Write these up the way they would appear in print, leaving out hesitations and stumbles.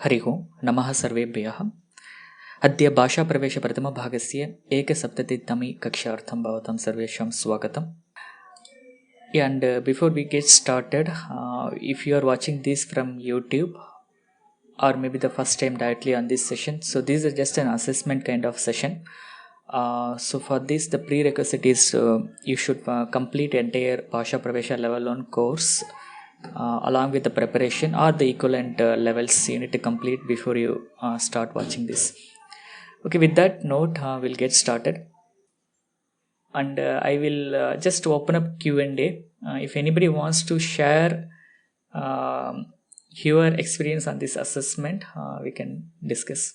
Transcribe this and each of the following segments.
हरि ओं नमः सर्वेभ्यः। अद्य भाषा प्रवेश प्रथमभागस्य एकसप्ततितमी कक्षार्थं भवतां सर्वेषां स्वागतम्। And before we get started, if you are watching this from YouTube or maybe the first time directly on this session, so this is just an assessment kind of session. So for this, the prerequisite is you should complete entire Bhasha Pravesha level 1 course along with the preparation or the equivalent levels you need to complete before you start watching this. Okay, with that note, we'll get started. And I will just open up Q&A. If anybody wants to share your experience on this assessment, we can discuss.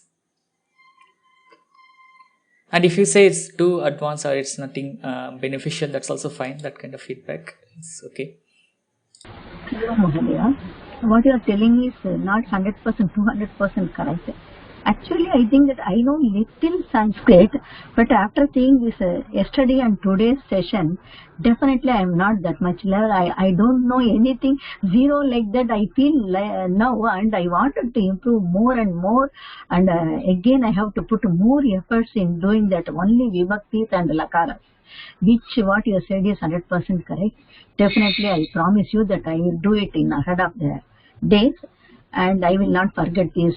And if you say it's too advanced or it's nothing beneficial, that's also fine. That kind of feedback is okay. What you are telling is not 100%, 200% correct. Actually, I think that I know little Sanskrit, but after seeing this yesterday and today's session, definitely I am not that much level. I don't know anything, zero like that. I feel now, and I wanted to improve more and more. And again, I have to put more efforts in doing that. Only vibhaktis and lakaras, which what you said is 100% correct. Definitely, I promise you that I will do it in ahead of the days. And I will not forget this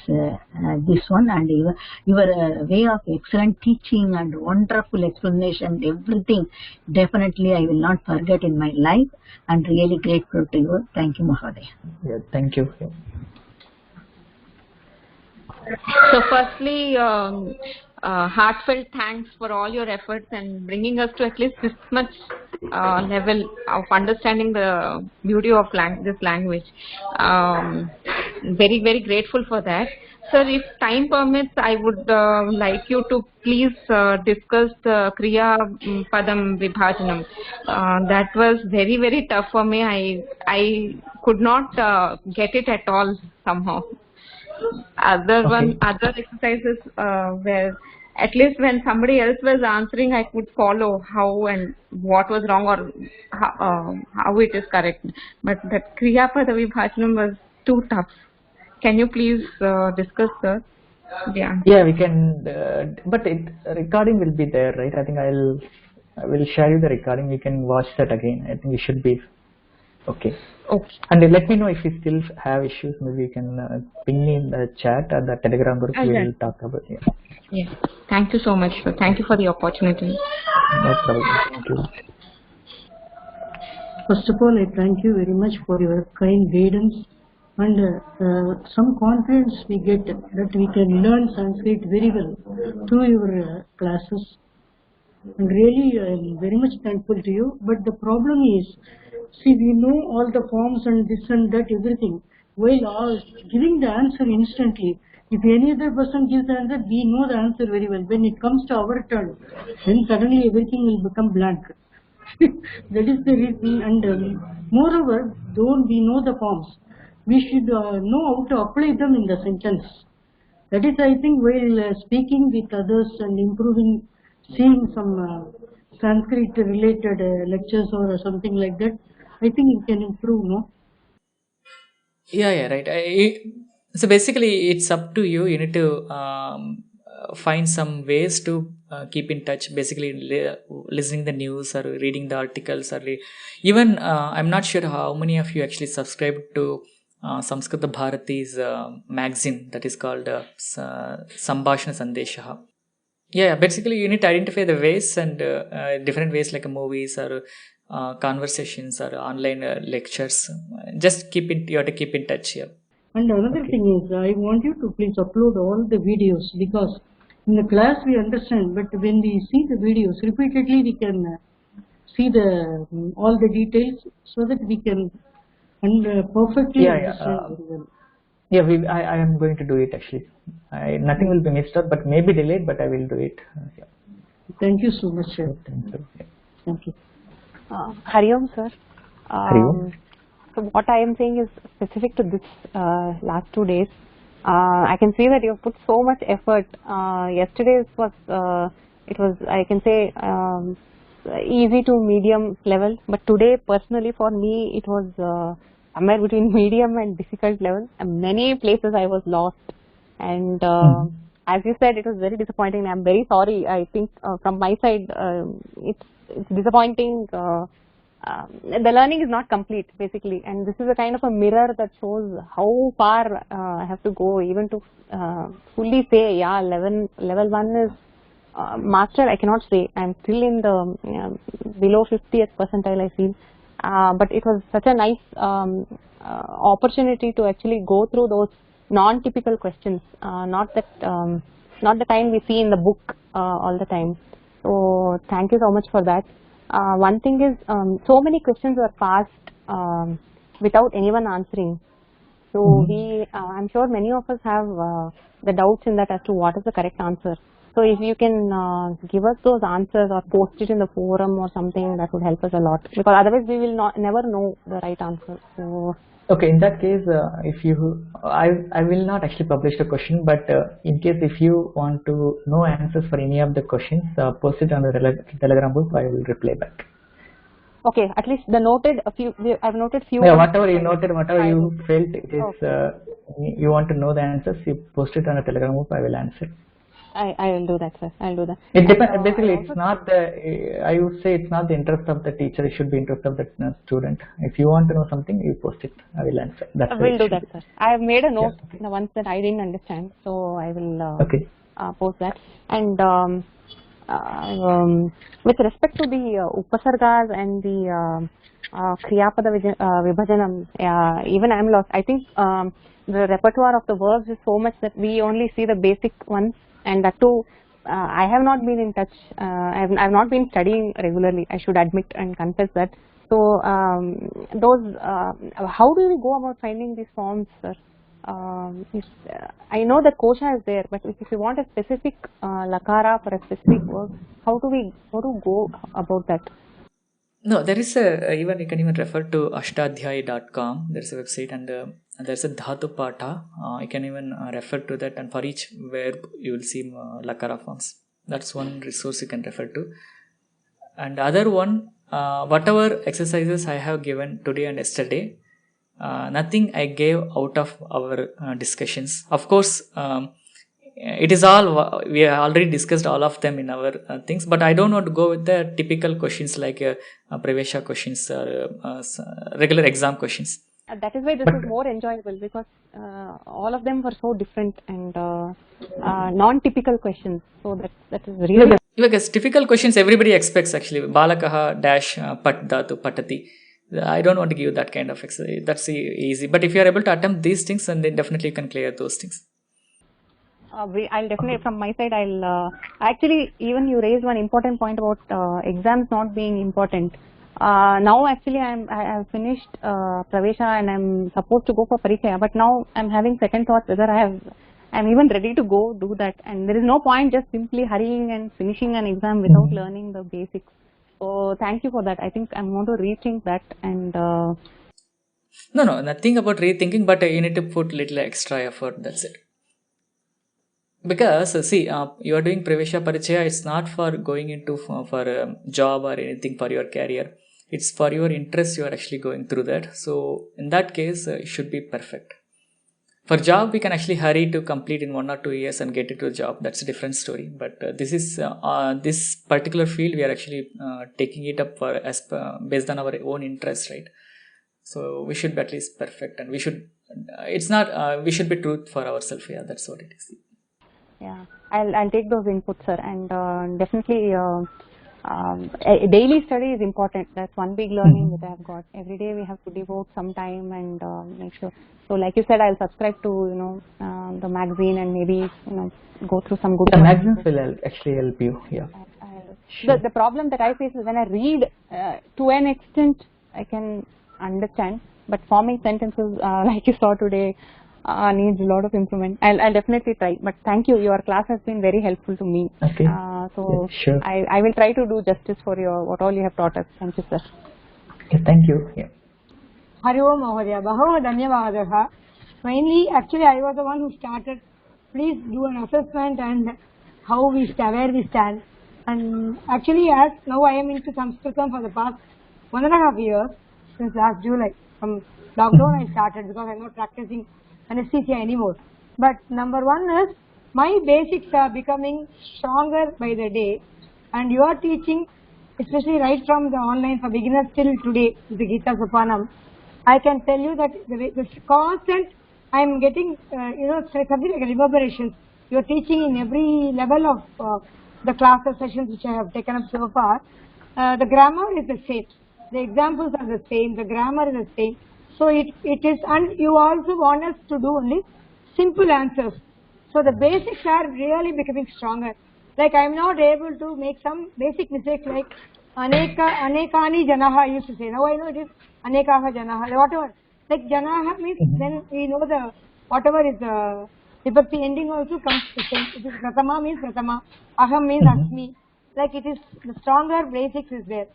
one, and your way of excellent teaching and wonderful explanation, everything, definitely I will not forget in my life, and really grateful to you. Thank you, Mahodaya. Yeah, thank you. So firstly, heartfelt thanks for all your efforts and bringing us to at least this much level of understanding the beauty of this language. Very, very grateful for that. Sir, if time permits, I would like you to please discuss the Kriya Padam Vibhajanam. That was very, very tough for me. I could not get it at all somehow. Other exercises where at least when somebody else was answering, I could follow how and what was wrong or how it is correct. But that Kriya Pada Vibhajanam was too tough. Can you please discuss, sir? Yeah, we can. But recording will be there, right? I think I will share you the recording. You can watch that again. I think it should be okay. Okay. And let me know if you still have issues. Maybe you can ping me in the chat or the Telegram group. We will talk about it. Yes. Thank you so much, sir. Thank you for the opportunity. No problem. Thank you. First of all, I thank you very much for your kind guidance and some confidence we get that we can learn Sanskrit very well through your classes. And really, I am very much thankful to you. But the problem is, see, we know all the forms and this and that, everything. While giving the answer instantly, if any other person gives the answer, we know the answer very well. When it comes to our turn, then suddenly everything will become blank. That is the reason. And moreover, though we know the forms, we should know how to apply them in the sentence. That is, I think, while speaking with others and improving, seeing some Sanskrit related lectures or something like that, I think you can improve, no? Yeah, right. So basically, it's up to you. You need to find some ways to keep in touch. Basically, listening the news or reading the articles, or even I'm not sure how many of you actually subscribe to Sanskrit Bharati's magazine that is called Sambhashana Sandesha. Yeah, basically you need to identify the ways and different ways like movies or conversations or online lectures. Just you have to keep in touch here. And another thing is, I want you to please upload all the videos, because in the class we understand, but when we see the videos repeatedly, we can see all the details so that we can perfectly understand very well. Yeah, I am going to do it actually. Nothing will be missed out, but maybe delayed, but I will do it. Yeah. Thank you so much, sir. Thank you. Yeah. Thank you. Hari Om, sir. Hari Om. So what I am saying is specific to this last 2 days. I can see that you have put so much effort. Yesterday's was, it was, I can say, easy to medium level, but today personally for me it was somewhere between medium and difficult level. And many places I was lost. And as you said, it was very disappointing. I'm very sorry. I think from my side, it's disappointing. The learning is not complete, basically, and this is a kind of a mirror that shows how far I have to go even to fully say, yeah, level 1 is master. I cannot say. I'm still in the below 50th percentile, I feel. But it was such a nice opportunity to actually go through those non-typical questions, not the kind we see in the book all the time. So thank you so much for that. One thing is, so many questions were passed without anyone answering. So I'm sure many of us have the doubts in that as to what is the correct answer. So if you can give us those answers or post it in the forum or something, that would help us a lot, because otherwise we will never know the right answer. So okay, in that case, I will not actually publish the question, but in case if you want to know answers for any of the questions, post it on the Telegram group. I will reply back. okay, at least the noted a few. I've noted few. Yeah, whatever you noted, whatever you felt it is, you want to know the answers, you post it on the Telegram group. I will answer. I will do that, sir. I'll do that. It depends. Basically, it's not the. I would say it's not the interest of the teacher. It should be interest of the student. If you want to know something, you post it. I will answer. That's I will do that, sir. I have made a note the ones that I didn't understand, so I will post that. And with respect to the upasargas and the kriyapada vibhajanam, even I am lost. I think the repertoire of the verbs is so much that we only see the basic ones, and that too, I have not been in touch. I have not been studying regularly, I should admit and confess that. So those, how do we go about finding these forms, sir? I know the kosha is there, but if you want a specific lakara for a specific word, how do go about that? No, there is a, even you can even refer to ashtadhyay.com. There's a website, and there's a dhatu pata. You can even refer to that, and for each verb you will see lakara forms. That's one resource you can refer to. And other one, whatever exercises I have given today and yesterday, nothing I gave out of our discussions. Of course, it is all, we have already discussed all of them in our things, but I don't want to go with the typical questions like Pravesha questions or regular exam questions. That is why this is more enjoyable, because all of them were so different and non-typical questions. So that is really... Because typical questions everybody expects actually. Balakaha dash pat dhatu patati. I don't want to give that kind of exercise. That's easy. But if you are able to attempt these things, then definitely you can clear those things. I'll definitely, from my side, I'll actually, even you raised one important point about exams not being important. Now actually I have finished Pravesha and I'm supposed to go for Pariksha, but now I'm having second thoughts whether I'm even ready to go do that, and there is no point just simply hurrying and finishing an exam without learning the basics. So thank you for that. I think I'm going to rethink that. And no, nothing about rethinking, but you need to put little extra effort. That's it. Because see, you are doing Pravesha Parichaya. It's not for going into for a job or anything for your career. It's for your interest. You are actually going through that. So in that case, it should be perfect. For job, we can actually hurry to complete in 1 or 2 years and get into a job. That's a different story. But this is this particular field we are actually taking it up for based on our own interest, right? So we should be at least perfect, and we should. It's not. We should be truth for ourselves. Yeah, that's what it is. Yeah, I'll take those inputs, sir, and definitely daily study is important. That's one big learning that I have got. Every day we have to devote some time and make sure. So, like you said, I'll subscribe to the magazine and maybe go through some good. The magazines will actually help you. Yeah. Sure. The problem that I face is when I read to an extent I can understand, but forming sentences like you saw today needs a lot of improvement. I'll definitely try. But thank you. Your class has been very helpful to me. Okay. So yeah, sure. I will try to do justice for what all you have taught us. Thank you, sir. Okay, thank you. Yeah. Hari Om Mahodaya. Bahav Dhanyavadaha. Mainly, actually, I was the one who started. Please do an assessment and where we stand. And actually, as now I am into Sanskritam for the past 1.5 years, since last July. From lockdown I started because I am not practicing anesthesia anymore. But number one is my basics are becoming stronger by the day, and you are teaching, especially right from the online for beginners till today, the Gita Sopanam. I can tell you that the constant I am getting, something like reverberations. You are teaching in every level of the classes sessions which I have taken up so far. The grammar is the same, the examples are the same, the grammar is the same. So it is, and you also want us to do only simple answers. So the basics are really becoming stronger. Like I am not able to make some basic mistakes like anekani janaha I used to say. Now I know it is anekaha janaha, whatever. Like janaha means then we know the whatever is the vibhakti ending also comes the same. It is pratama means pratama, aham means asmi. Like it is the stronger basics is there,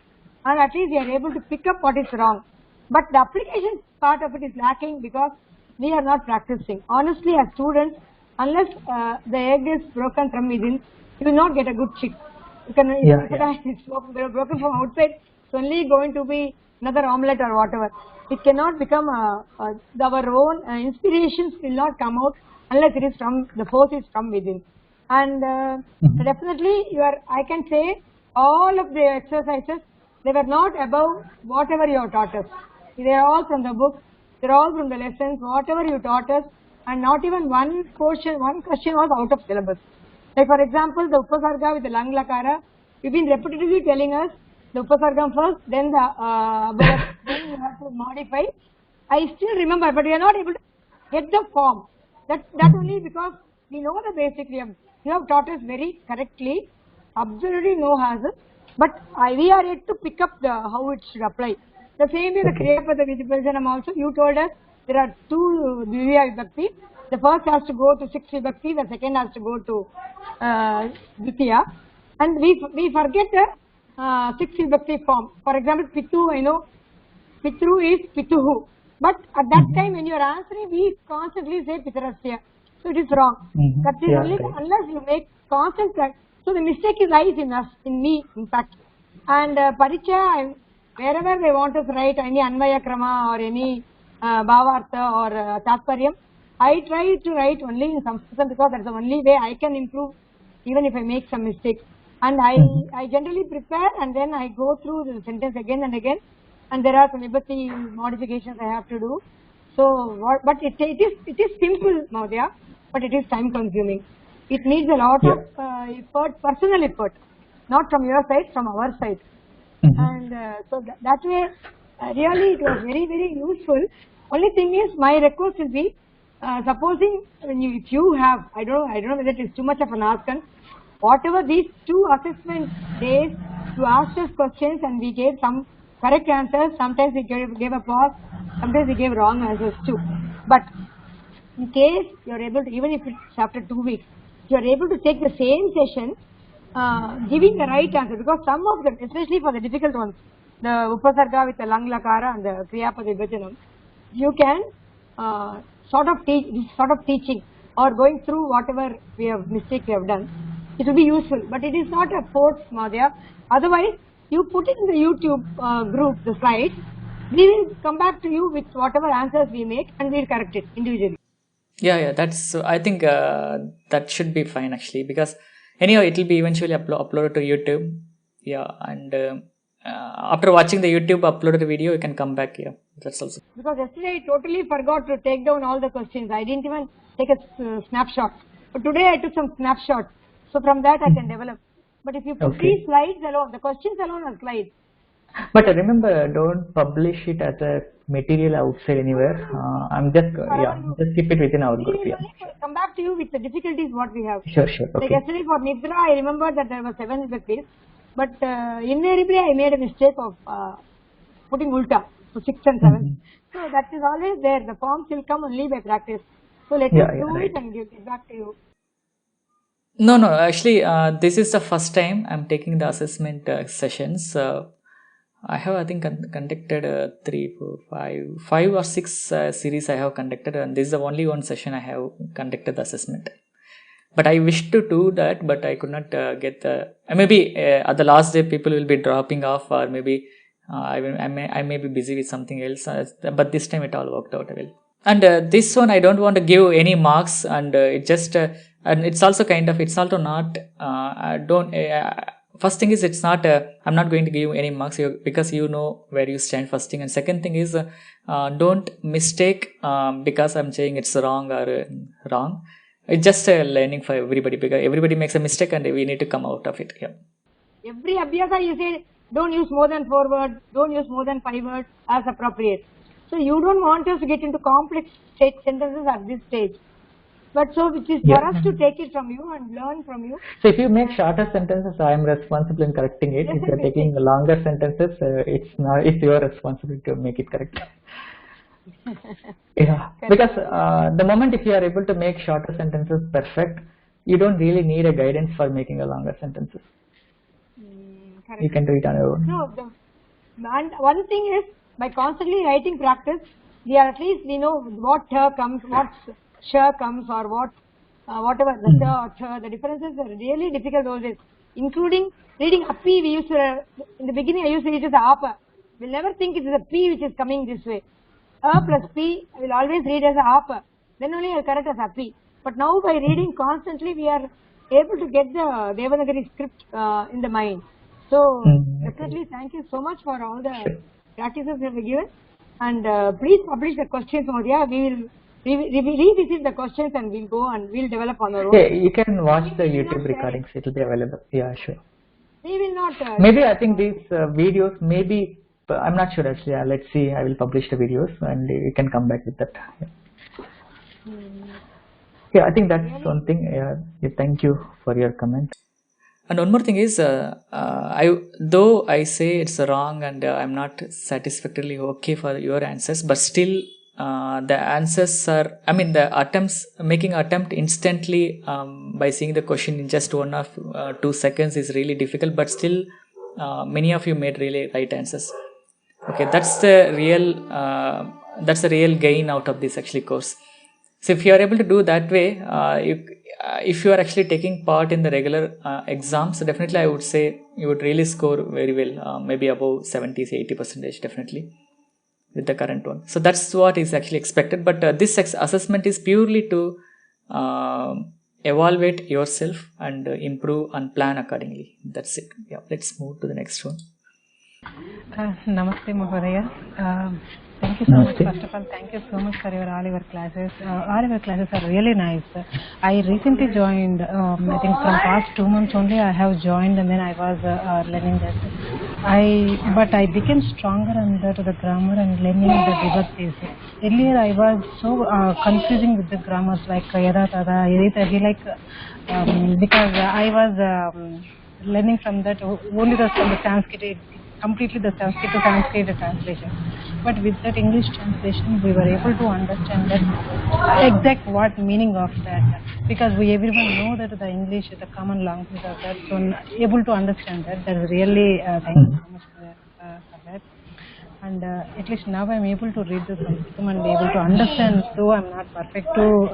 and at least we are able to pick up what is wrong. But the application part of it is lacking because we are not practicing. Honestly, as students, unless the egg is broken from within, you will not get a good chick. You can, if it's broken from outside, it's only going to be another omelette or whatever. It cannot become our own inspirations will not come out unless it is from the force is from within. And definitely, I can say all of the exercises, they were not above whatever you have taught us. They are all from the book. They are all from the lessons, whatever you taught us, and not even one question was out of syllabus. Like for example, the Upasarga with the Lang Lakara, you've been repetitively telling us the Upasargam first, then the then you have to modify. I still remember, but we are not able to get the form. That only because we know the basic. You have taught us very correctly, absolutely no hazard, but we are yet to pick up how it should apply. The same way the Kriya Pada Vibhajanam also, you told us there are two Dvitiya Vibhakti. The first has to go to 6 Vibhakti, the second has to go to Dvitiya. And we forget the 6 Vibhakti form. For example, Pitu, I know, Pitru is Pituhu. But at that time when you are answering, we constantly say Pitarasya. So it is wrong. That is only unless you make constant practice. So the mistake lies in us, in me, in fact. And Parichaya, wherever they want us to write any Anvaya Krama or any Bhavartha or Tatparyam, I try to write only in Sanskrit because that's the only way I can improve even if I make some mistakes. And I generally prepare and then I go through the sentence again and again, and there are some vibhakti modifications I have to do. So, but it is simple, Mahodaya, but it is time consuming. It needs a lot of effort, personal effort, not from your side, from our side. And so that way, really it was very, very useful. Only thing is, my request will be, supposing if you have, I don't know whether it is too much of an ask, whatever these 2 assessment days, you asked us questions and we gave some correct answers. Sometimes we gave a pause, sometimes we gave wrong answers too. But in case you are able to, even if it's after 2 weeks, you are able to take the same session, giving the right answer, because some of them, especially for the difficult ones, the Upasarga with the Lang Lakara and the Kriya Pada Vibhajanam, you can sort of teaching or going through whatever mistake we have done, it will be useful. But it is not a force, Madhya. Otherwise, you put it in the YouTube group, the slides, we will come back to you with whatever answers we make and we will correct it individually. Yeah, that's, I think that should be fine actually, because anyhow it will be eventually uploaded to YouTube. Yeah, and after watching the YouTube uploaded video, you can come back here. That's also. Because yesterday I totally forgot to take down all the questions. I didn't even take a snapshot. But today I took some snapshots. So from that I can develop. But if you put these slides alone, the questions alone are slides. But remember, don't publish it as a material outside anywhere. I'm just just keep it within our group. We will come back to you with the difficulties what we have. Sure. Okay. Like yesterday for Nidra, I remember that there were 7 vibhaktis, but invariably I made a mistake of putting ulta, so 6 and 7. So that is always there. The forms will come only by practice. So let us do it and give it back to you. No. Actually, this is the first time I'm taking the assessment sessions. I have, I think, conducted 3, 4, 5 or 6 series I have conducted, and this is the only one session I have conducted the assessment. But I wish to do that, but I could not get the. Maybe at the last day, people will be dropping off, or maybe I may be busy with something else. But this time it all worked out well. And this one I don't want to give any marks, and it just and it's also kind of, it's also not I don't first thing is, it's not I'm not going to give any marks, because you know where you stand, first thing. And second thing is, don't mistake because I'm saying it's wrong or wrong. It's just a learning for everybody, because everybody makes a mistake and we need to come out of it. Yeah. Every abhyasa you say, don't use more than 4 words, don't use more than 5 words as appropriate. So you don't want us to get into complex sentences at this stage. But so it is for us to take it from you and learn from you. So if you make shorter sentences, I am responsible in correcting it. If you are taking longer sentences, it's your responsibility to make it correct. Yeah, because the moment if you are able to make shorter sentences perfect, you don't really need a guidance for making a longer sentences. You can do it on your own. No, and one thing is, by constantly writing practice, we are at least, we know what comes, what comes, or what whatever the or the differences are really difficult those days. Including reading api, we used to, in the beginning I used to read it as apa. We'll never think it is a p which is coming this way. A plus p I will always read as a apa. Then only I will correct as api. But now by reading constantly, we are able to get the Devanagari script in the mind. So definitely thank you so much for all the practices you have given, and please publish the questions, Mahodaya. We will revisit the questions and we'll go and we'll develop on our own. Yeah, you can watch the YouTube recordings, it will be available. Yeah, sure. We will not maybe I think these videos, maybe I'm not sure actually. Let's see, I will publish the videos and you can come back with that. Yeah, I think that's one thing. Yeah, thank you for your comment. And one more thing is, though I say it's wrong and I'm not satisfactorily okay for your answers, but still the answers are, I mean, the making attempt instantly by seeing the question in just 1 or 2 seconds is really difficult, but still many of you made really right answers. Okay, that's the real gain out of this actually course. So if you are able to do that way, if you are actually taking part in the regular exams, definitely I would say you would really score very well, maybe above 70-80% definitely with the current one. So that's what is actually expected. But this assessment is purely to evaluate yourself and improve and plan accordingly. That's it. Yeah, let's move to the next one. Namaste Mahodaya. Thank you so much. First of all, thank you so much for all your classes. All your classes are really nice. I recently joined, I think from past 2 months only I have joined, and then I was learning that. But I became stronger under the grammar and learning the vibhaktis. Earlier I was so confusing with the grammars like yada, tada, yadita, like because I was learning from that only from the Sanskrit, completely the Sanskrit to Sanskrit translation. But with that English translation, we were able to understand that exact what meaning of that, because everyone know that the English is the common language of that, so able to understand that. That's really thank you so much for that. And at least now I'm able to read the Sanskrit and able to understand, though I'm not perfect to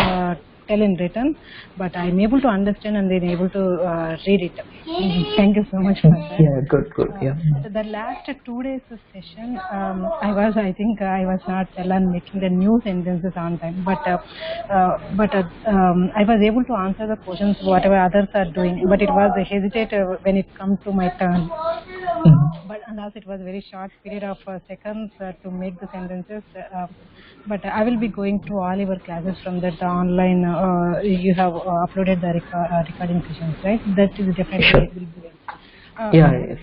tell in written, but I'm able to understand and then able to read it. Thank you so much for that. Yeah, good. Yeah. The last 2 days of session, I was not well on making the new sentences on time, but I was able to answer the questions whatever others are doing, but it was a hesitate when it comes to my turn. But and also it was a very short period of seconds to make the sentences. But I will be going through all your classes from that online. You have uploaded the recording sessions, right? That is definitely will be. Yes.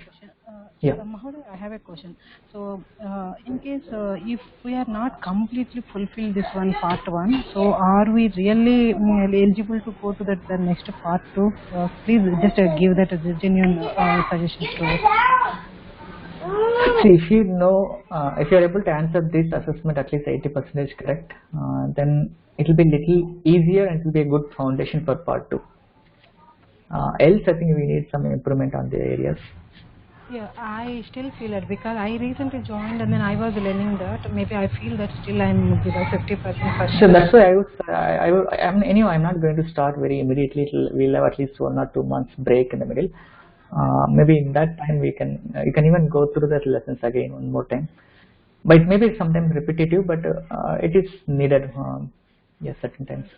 Yeah. Mahodaya, I have a question. So, in case if we are not completely fulfill this one part 1, so are we really eligible to go to the next part 2? Please just give that as a genuine suggestion to us. See, if you know, if you are able to answer this assessment at least 80% correct, then it will be little easier and it will be a good foundation for part 2. Else, I think we need some improvement on the areas. Yeah, I still feel it because I recently joined and then I was learning that. Maybe I feel that still I'm below 50%. So that's why I'm not going to start very immediately. We'll have at least 1 or 2 months break in the middle. Maybe in that time you can even go through the lessons again one more time. but it may be sometimes repetitive, but it is needed yes, certain times.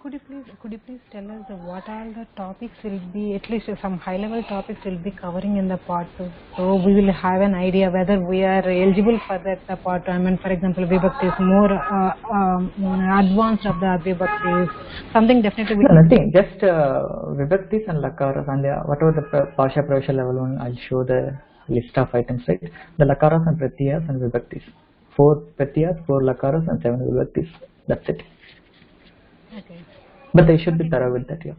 Could you please tell us what all the topics will be, at least some high level topics will be covering in the part 2, so we will have an idea whether we are eligible for that part 2. I mean, for example, Vibhakti is more advanced of the Vibhakti, something definitely. No, nothing, just Vibhaktis and Lakaras, and whatever the Bhasha Pravesha level 1, I'll show the list of items, right? The Lakaras and Pratyayas and Vibhaktis. 4 Pratyayas, 4 Lakaras and 7 Vibhaktis. That's it. Okay. But they should be thorough with that, yeah.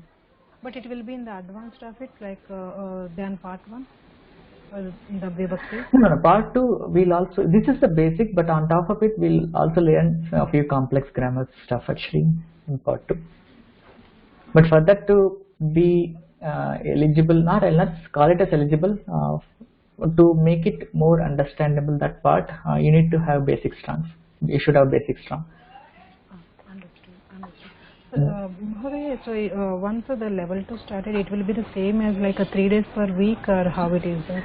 But it will be in the advanced of it, like than part 1? The Vibhakti? No, part 2 will also, this is the basic, but on top of it we'll also learn a few complex grammar stuff actually in part 2. But for that to be eligible, I'll not call it as eligible, to make it more understandable, that part, you need to have basic strong. You should have basic strong. So once the level 2 started, it will be the same as like a 3 days per week, or how it is that?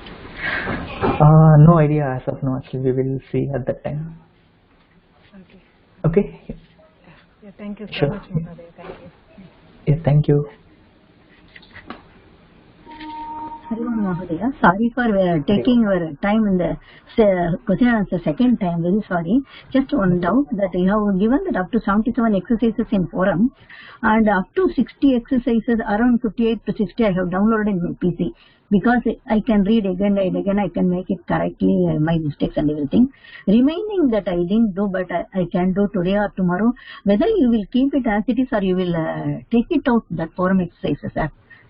No idea as of now, actually. We will see at that time. Okay? Yeah, thank you so much, Mahadev. Thank you. Yeah, thank you. Sorry for taking your time in the question and answer second time. Very sorry. Just one doubt that you have given that up to 77 exercises in forum, and up to 60 exercises, around 58 to 60 I have downloaded in my PC, because I can read again and again, I can make it correctly, my mistakes and everything. Remaining that I didn't do, but I can do today or tomorrow. Whether you will keep it as it is or you will take it out, that forum exercises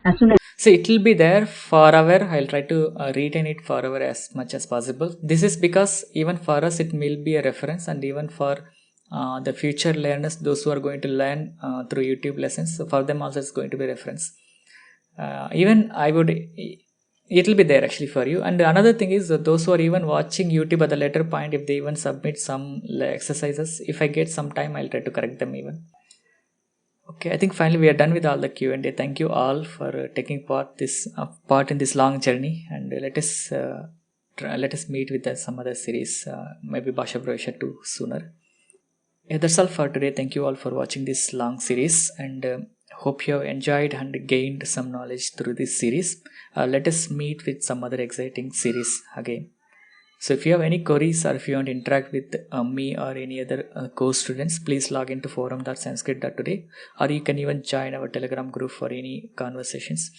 as soon as. So it will be there forever. I'll try to retain it forever as much as possible. This is because even for us it will be a reference, and even for the future learners, those who are going to learn through YouTube lessons, so for them also it's going to be reference. Even it will be there actually for you. And another thing is that those who are even watching YouTube at the later point, if they even submit some exercises, if I get some time, I'll try to correct them even. Okay, I think finally we are done with all the Q&A. Thank you all for taking part in this long journey, and let us meet with some other series, maybe Bhasha Pravesha 2 sooner. Yeah, that's all for today. Thank you all for watching this long series, and hope you have enjoyed and gained some knowledge through this series. Let us meet with some other exciting series again. So if you have any queries, or if you want to interact with me or any other course students, please log into forum.Sanskrit.Today, or you can even join our Telegram group for any conversations.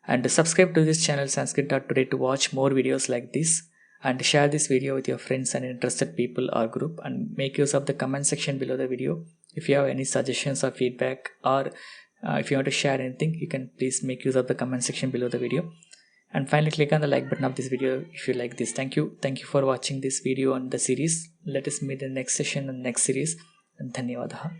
And subscribe to this channel Sanskrit.Today to watch more videos like this, and share this video with your friends and interested people or group, and make use of the comment section below the video. If you have any suggestions or feedback, or if you want to share anything, you can please make use of the comment section below the video. And finally, click on the like button of this video if you like this. Thank you for watching this video on the series. Let us meet in the next session and next series. And Dhanyavadaha.